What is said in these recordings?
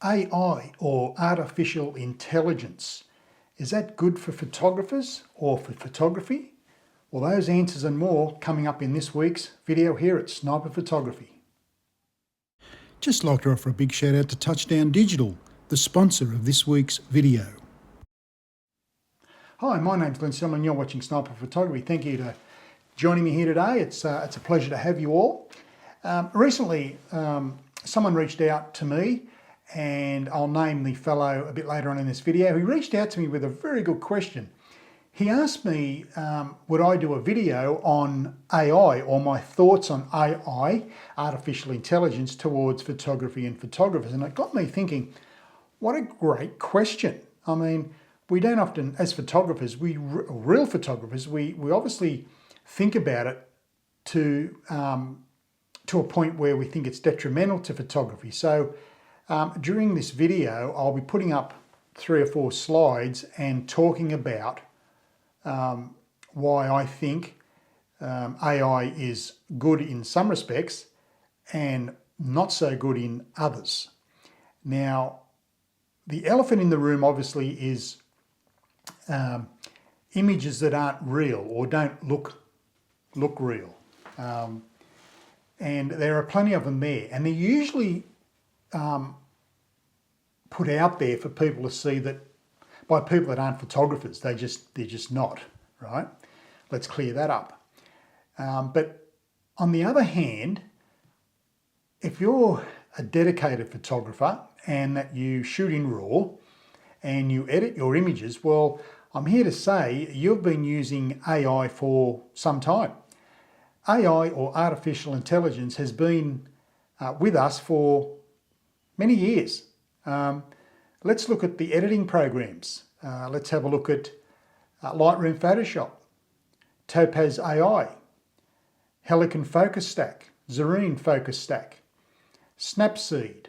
AI, or artificial intelligence, is that good for photographers or for photography? Well, those answers and more coming up in this week's video here at Sniper Photography. Just like to offer a big shout out to Touchdown Digital, the sponsor of this week's video. Hi, my name's Glenn Selman and you're watching Sniper Photography. Thank you for joining me here today. It's a pleasure to have you all. Recently, someone reached out to me, and I'll name the fellow a bit later on in this video. He reached out to me with a very good question. He asked me, would I do a video on AI, or my thoughts on AI, artificial intelligence, towards photography and photographers. And it got me thinking, what a great question. I mean, we don't often, as photographers, real photographers, we obviously think about it to a point where we think it's detrimental to photography. So during this video, I'll be putting up 3 or 4 slides and talking about why I think AI is good in some respects and not so good in others. Now, the elephant in the room obviously is images that aren't real or don't look real. And there are plenty of them there, and they're usually put out there for people to see, that by people that aren't photographers. They're just not, right? Let's clear that up. But on the other hand, if you're a dedicated photographer and that you shoot in RAW and you edit your images, well, I'm here to say you've been using AI for some time. AI, or artificial intelligence, has been with us for many years. Let's look at the editing programs. Let's have a look at Lightroom Photoshop, Topaz AI, Helicon Focus Stack, Zareen Focus Stack, Snapseed,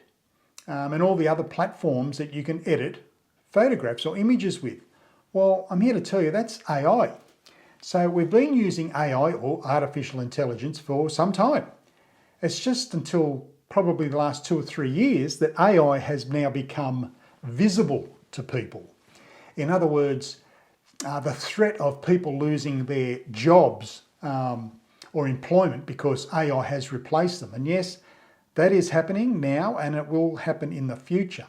and all the other platforms that you can edit photographs or images with. Well, I'm here to tell you that's AI. So we've been using AI, or artificial intelligence, for some time. It's just until probably the last 2 or 3 years that AI has now become visible to people. In other words, the threat of people losing their jobs or employment because AI has replaced them. And yes, that is happening now, and it will happen in the future.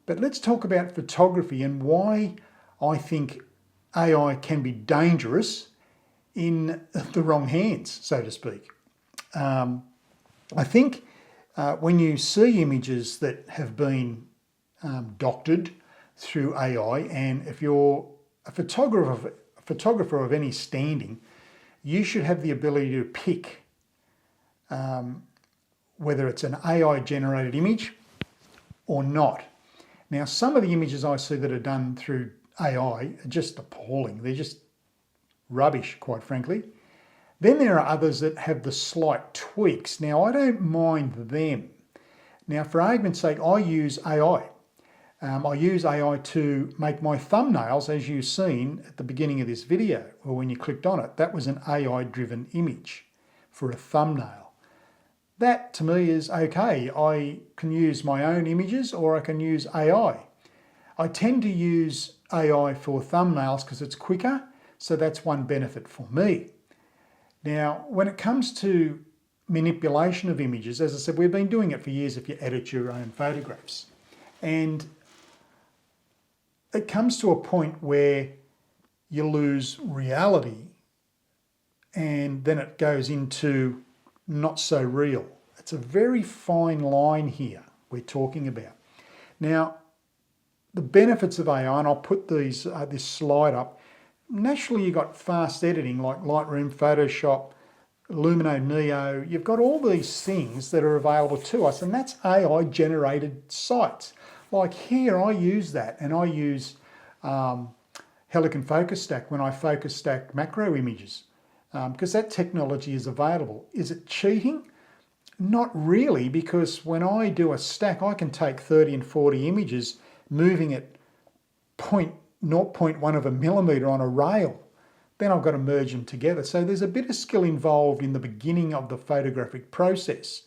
But let's talk about photography and why I think AI can be dangerous in the wrong hands, so to speak. I think when you see images that have been doctored through AI, and if you're a photographer of any standing, you should have the ability to pick whether it's an AI generated image or not. Now, some of the images I see that are done through AI are just appalling. They're just rubbish, quite frankly. Then there are others that have the slight tweaks. Now, I don't mind them. Now, for argument's sake, I use AI. I use AI to make my thumbnails, as you've seen at the beginning of this video, or when you clicked on it. That was an AI-driven image for a thumbnail. That, to me, is okay. I can use my own images, or I can use AI. I tend to use AI for thumbnails because it's quicker, so that's one benefit for me. Now, when it comes to manipulation of images, as I said, we've been doing it for years if you edit your own photographs. And it comes to a point where you lose reality, and then it goes into not so real. It's a very fine line here we're talking about. Now, the benefits of AI, and I'll put this slide up. Naturally, you've got fast editing like Lightroom, Photoshop, Lumino Neo. You've got all these things that are available to us, and that's AI-generated sites. Like here, I use that, and I use Helicon Focus Stack when I focus stack macro images, because that technology is available. Is it cheating? Not really, because when I do a stack, I can take 30 and 40 images, moving at 0.1 of a millimetre on a rail. Then I've got to merge them together. So there's a bit of skill involved in the beginning of the photographic process.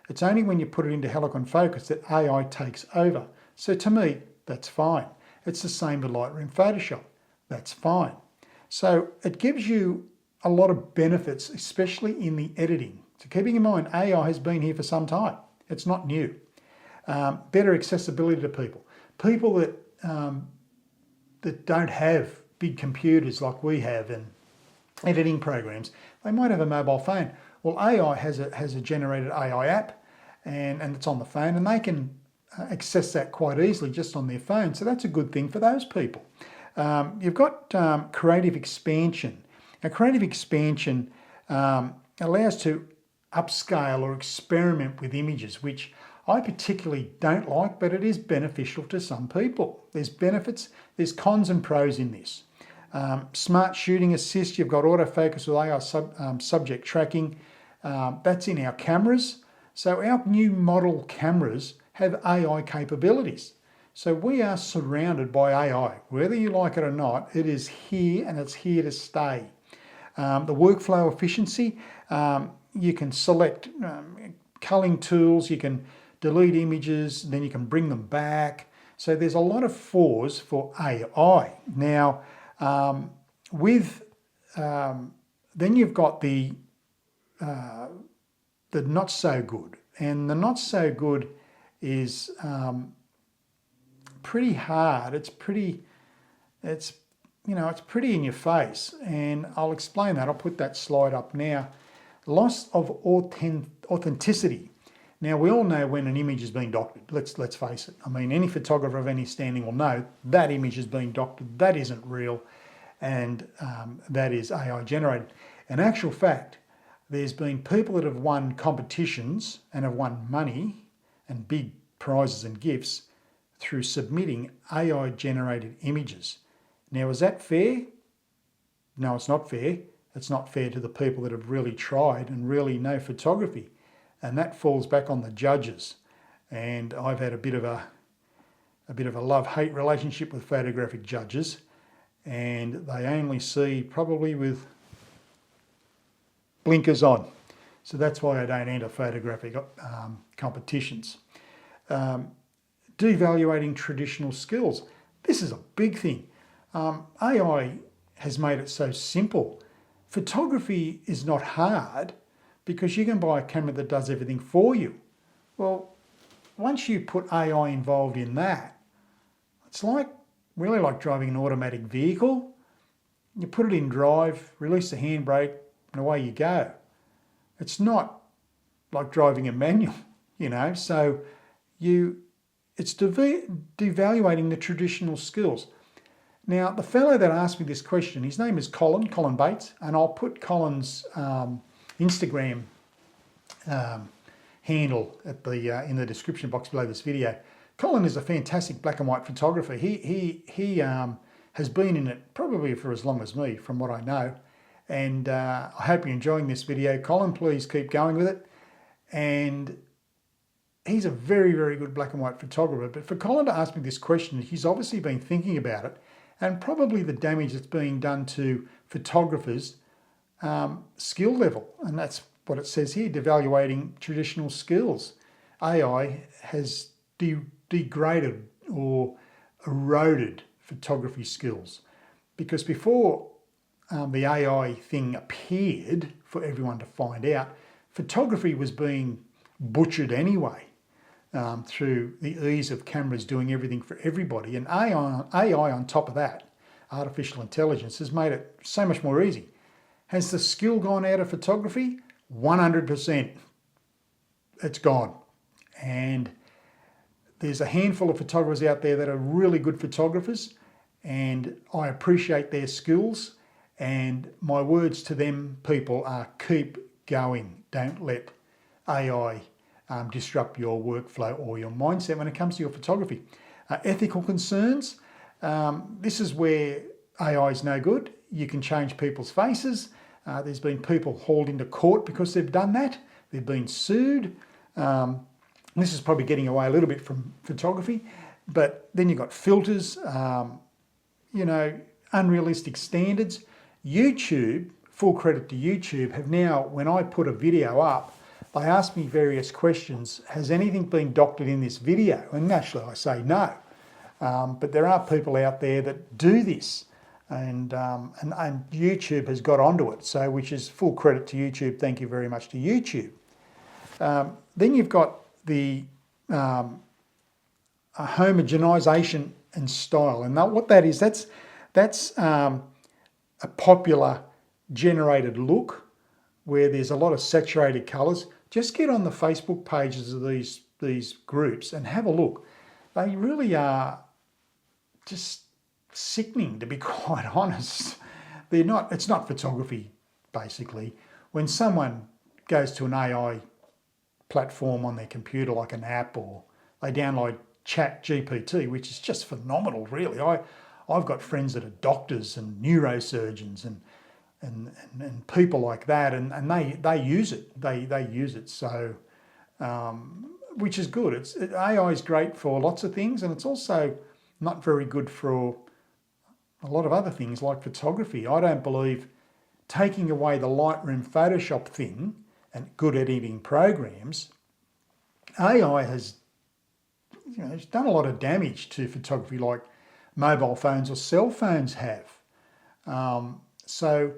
It's only when you put it into Helicon Focus that AI takes over. So to me, that's fine. It's the same with Lightroom Photoshop. That's fine. So it gives you a lot of benefits, especially in the editing. So keeping in mind, AI has been here for some time. It's not new. Better accessibility to people. People that don't have big computers like we have and editing programs, they might have a mobile phone. Well, AI has a generated AI app and it's on the phone, and they can access that quite easily just on their phone. So that's a good thing for those people. You've got creative expansion. Now, creative expansion allows to upscale or experiment with images, which I particularly don't like, but it is beneficial to some people. There's benefits, there's cons and pros in this. Smart shooting assist, you've got autofocus with AI subject tracking. That's in our cameras. So our new model cameras have AI capabilities. So we are surrounded by AI. Whether you like it or not, it is here and it's here to stay. The workflow efficiency, you can select culling tools, you can delete images, then you can bring them back. So there's a lot of flaws for AI. Now, then you've got the not so good, and the not so good is pretty hard. It's pretty in your face, and I'll explain that. I'll put that slide up now. Loss of authenticity. Now, we all know when an image is being doctored. Let's face it. I mean, any photographer of any standing will know that image is being doctored. That isn't real, and that is AI generated. In actual fact, there's been people that have won competitions and have won money and big prizes and gifts through submitting AI generated images. Now, is that fair? No, it's not fair. It's not fair to the people that have really tried and really know photography. And that falls back on the judges. And I've had a bit of a love-hate relationship with photographic judges, and they only see probably with blinkers on. So that's why I don't enter photographic competitions. Devaluating traditional skills. This is a big thing. AI has made it so simple. Photography is not hard because you can buy a camera that does everything for you. Well, once you put AI involved in that, it's really like driving an automatic vehicle. You put it in drive, release the handbrake, and away you go. It's not like driving a manual, so it's devaluating the traditional skills. Now, the fellow that asked me this question, his name is Colin Bates, and I'll put Colin's Instagram handle at in the description box below this video. Colin is a fantastic black and white photographer. He has been in it probably for as long as me, from what I know. And I hope you're enjoying this video. Colin, please keep going with it. And he's a very, very good black and white photographer. But for Colin to ask me this question, he's obviously been thinking about it, and probably the damage that's being done to photographers' skill level. And that's what it says here, devaluating traditional skills. AI has degraded or eroded photography skills, because before the AI thing appeared for everyone to find out, photography was being butchered anyway through the ease of cameras doing everything for everybody. And AI on top of that, artificial intelligence, has made it so much more easy. Has the skill gone out of photography? 100%. It's gone. And there's a handful of photographers out there that are really good photographers, and I appreciate their skills. And my words to them people are, keep going. Don't let AI disrupt your workflow or your mindset when it comes to your photography. Ethical concerns. This is where AI is no good. You can change people's faces. There's been people hauled into court because they've done that. They've been sued. This is probably getting away a little bit from photography. But then you've got filters, unrealistic standards. YouTube, full credit to YouTube, have now, when I put a video up, they ask me various questions. Has anything been doctored in this video? And naturally I say no. But there are people out there that do this, and YouTube has got onto it, so which is full credit to YouTube. Thank you very much to YouTube. Then you've got the homogenization and style, and what that is, that's a popular generated look where there's a lot of saturated colours. Just get on the Facebook pages of these groups and have a look. They really are just sickening, to be quite honest. It's not photography, basically. When someone goes to an AI platform on their computer, like an app, or they download Chat GPT, which is just phenomenal, really. I've got friends that are doctors and neurosurgeons and people like that, and they use it. They use it. So, which is good. AI is great for lots of things, and it's also not very good for a lot of other things like photography. I don't believe taking away the Lightroom Photoshop thing and good editing programs, AI has it's done a lot of damage to photography like mobile phones or cell phones have. So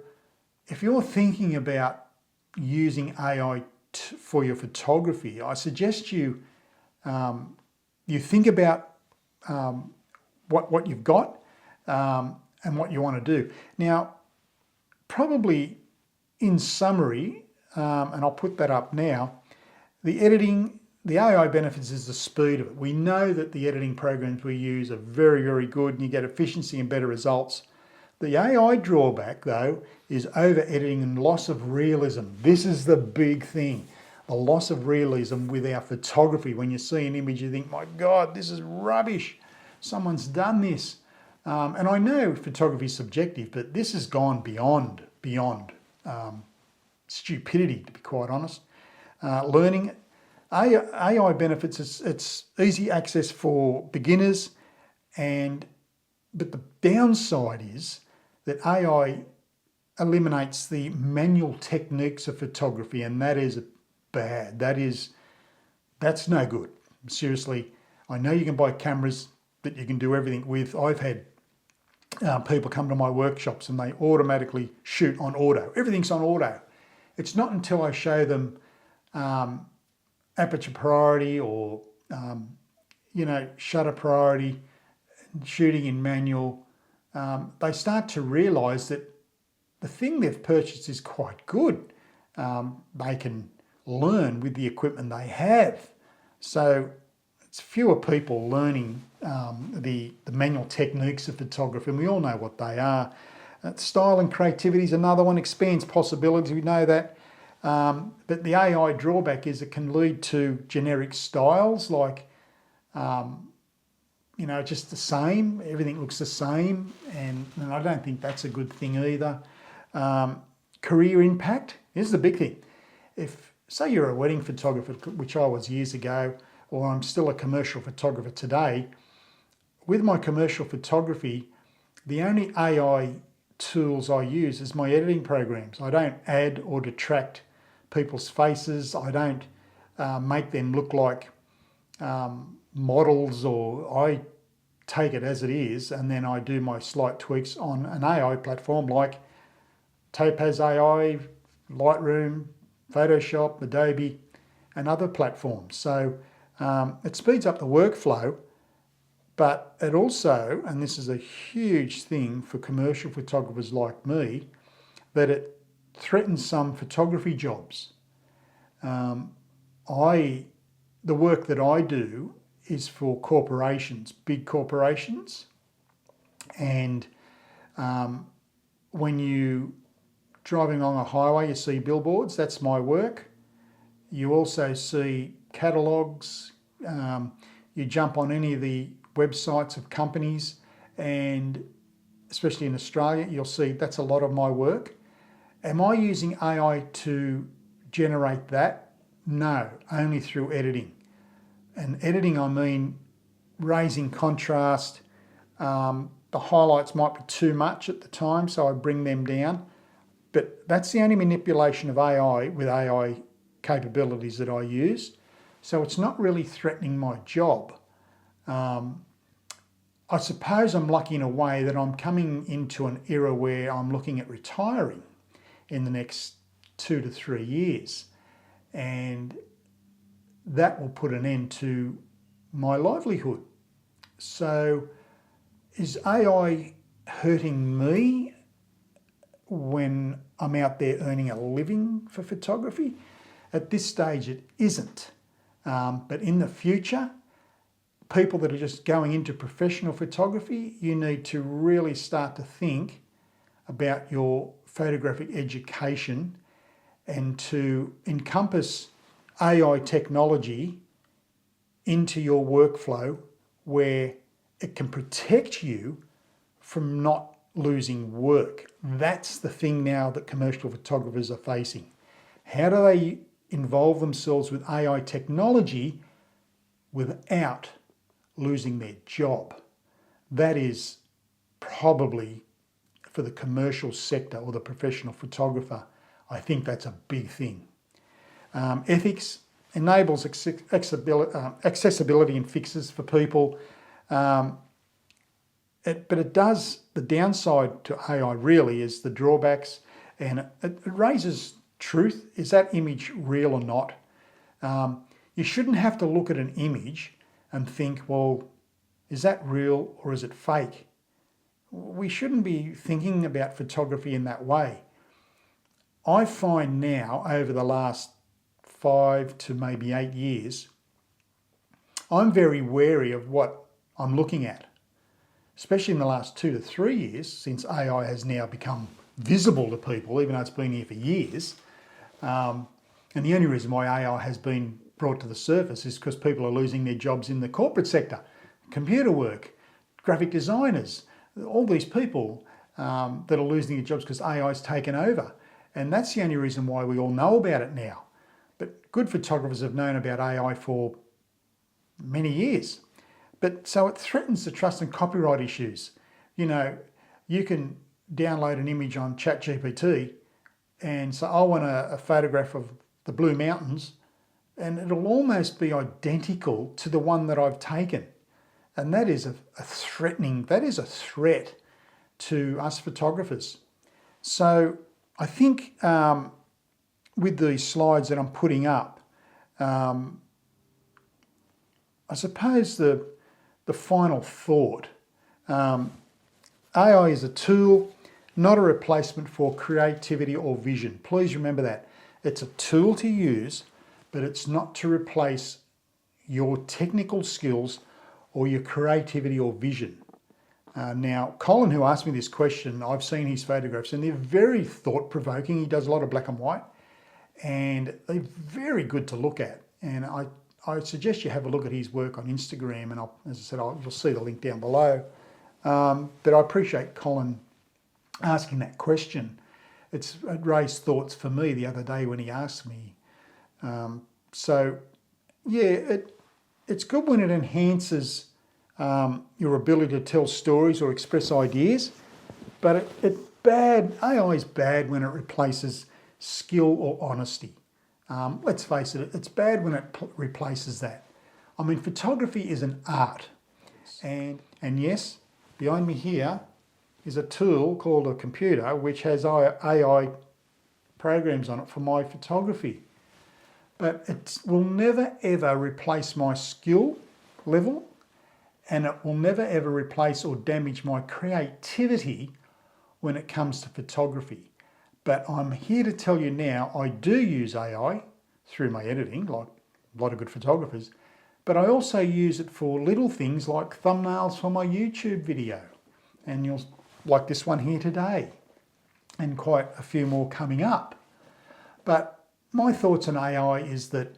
if you're thinking about using AI for your photography, I suggest you think about what you've got and what you want to do. Now, probably in summary, and I'll put that up now, the AI benefits is the speed of it. We know that the editing programs we use are very, very good, and you get efficiency and better results. The AI drawback, though, is over-editing and loss of realism. This is the big thing, the loss of realism with our photography. When you see an image, you think, my God, this is rubbish. Someone's done this. And I know photography is subjective, but this has gone beyond stupidity, to be quite honest. Learning AI benefits, it's easy access for beginners, but the downside is that AI eliminates the manual techniques of photography, and that is bad. That's no good. Seriously, I know you can buy cameras that you can do everything with. I've had people come to my workshops and they automatically shoot on auto. Everything's on auto. It's not until I show them aperture priority or shutter priority, shooting in manual, they start to realise that the thing they've purchased is quite good. They can learn with the equipment they have. So it's fewer people learning the manual techniques of photography, and we all know what they are. Style and creativity is another one, expands possibilities, we know that. But the AI drawback is it can lead to generic styles like, just the same, everything looks the same, and I don't think that's a good thing either. Career impact, this is the big thing. If, say you're a wedding photographer, which I was years ago, or I'm still a commercial photographer today, with my commercial photography, the only AI tools I use is my editing programs. I don't add or detract people's faces. I don't make them look like models, or I take it as it is, and then I do my slight tweaks on an AI platform like Topaz AI, Lightroom, Photoshop, Adobe, and other platforms. So it speeds up the workflow, but it also, and this is a huge thing for commercial photographers like me, that it threatens some photography jobs. The work that I do is for corporations, big corporations, and when you driving along a highway, you see billboards, that's my work. You also see catalogues, you jump on any of the websites of companies, and especially in Australia, you'll see that's a lot of my work. Am I using AI to generate that? No, only through editing. And editing, I mean raising contrast. The highlights might be too much at the time, so I bring them down. But that's the only manipulation of AI with AI capabilities that I use. So it's not really threatening my job. I suppose I'm lucky in a way that I'm coming into an era where I'm looking at retiring in the next 2 to 3 years. And that will put an end to my livelihood. So is AI hurting me when I'm out there earning a living for photography? At this stage, it isn't. But in the future, people that are just going into professional photography, you need to really start to think about your photographic education and to encompass AI technology into your workflow where it can protect you from not losing work. That's the thing now that commercial photographers are facing. How do they involve themselves with AI technology without losing their job? That is probably, for the commercial sector or the professional photographer, I think that's a big thing. Ethics enables accessibility and fixes for people. But it does, the downside to AI really is the drawbacks, and it raises truth. Is that image real or not? You shouldn't have to look at an image and think, well, is that real or is it fake? We shouldn't be thinking about photography in that way. I find now, over the last 5 to maybe 8 years, I'm very wary of what I'm looking at, especially in the last 2 to 3 years, since AI has now become visible to people, even though it's been here for years. And the only reason why AI has been brought to the surface is because people are losing their jobs in the corporate sector, computer work, graphic designers, all these people that are losing their jobs because AI's taken over. And that's the only reason why we all know about it now. But good photographers have known about AI for many years. But so it threatens the trust and copyright issues. You know, you can download an image on ChatGPT and say, I want a photograph of the Blue Mountains, and it'll almost be identical to the one that I've taken. And that is a threat to us photographers. So I think with these slides that I'm putting up, I suppose the final thought, AI is a tool, not a replacement for creativity or vision. Please remember that. It's a tool to use, but it's not to replace your technical skills or your creativity or vision. Now, Colin, who asked me this question, I've seen his photographs and they're very thought-provoking. He does a lot of black and white and they're very good to look at. And I suggest you have a look at his work on Instagram, and as I said, you'll see the link down below. But I appreciate Colin asking that question. It raised thoughts for me the other day when he asked me. So yeah, it's good when it enhances your ability to tell stories or express ideas, but it's bad. AI is bad when it replaces skill or honesty. Let's face it, it's bad when it replaces that. I mean, photography is an art. And yes, behind me here is a tool called a computer which has AI programs on it for my photography. But it will never ever replace my skill level, and it will never ever replace or damage my creativity when it comes to photography. But I'm here to tell you now, I do use AI through my editing, like a lot of good photographers, but I also use it for little things like thumbnails for my YouTube video. And you'll like this one here today, and quite a few more coming up. But my thoughts on AI is that,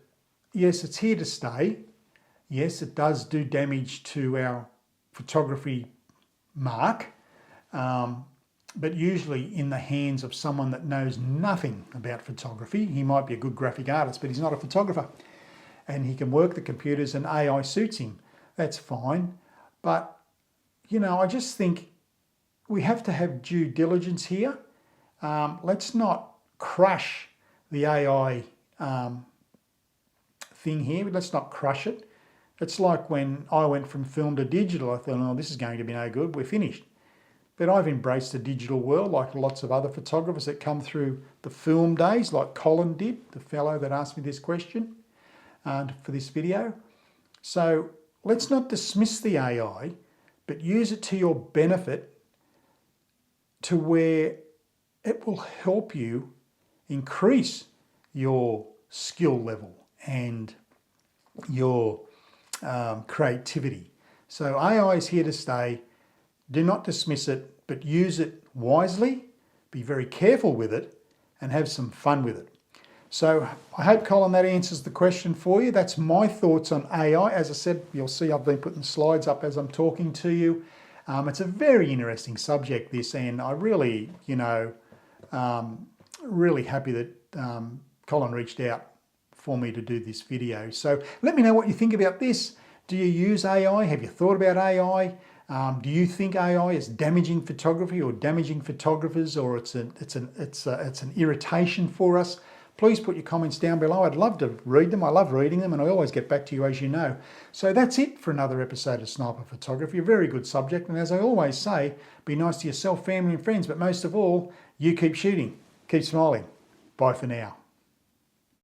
yes, it's here to stay. Yes, it does do damage to our photography mark, but usually in the hands of someone that knows nothing about photography. He might be a good graphic artist, but he's not a photographer. And he can work the computers and AI suits him. That's fine. But, you know, I just think we have to have due diligence here. Let's not crush the AI thing here. Let's not crush it. It's like when I went from film to digital, I thought, oh, this is going to be no good, we're finished. But I've embraced the digital world like lots of other photographers that come through the film days, like Colin did, the fellow that asked me this question for this video. So let's not dismiss the AI, but use it to your benefit to where it will help you increase your skill level and your creativity. So AI is here to stay. Do not dismiss it, but use it wisely, be very careful with it, and have some fun with it. So I hope, Colin, that answers the question for you. That's my thoughts on AI. As I said, you'll see I've been putting slides up as I'm talking to you. It's a very interesting subject, this, and I really, really happy that Colin reached out for me to do this video. So let me know what you think about this. Do you use AI? Have you thought about AI? Do you think AI is damaging photography or damaging photographers, or it's an irritation for us? Please put your comments down below. I'd love to read them. I love reading them, and I always get back to you, as you know. So that's it for another episode of Sniper Photography. A very good subject, and as I always say, be nice to yourself, family and friends, but most of all, you keep shooting. Keep smiling. Bye for now.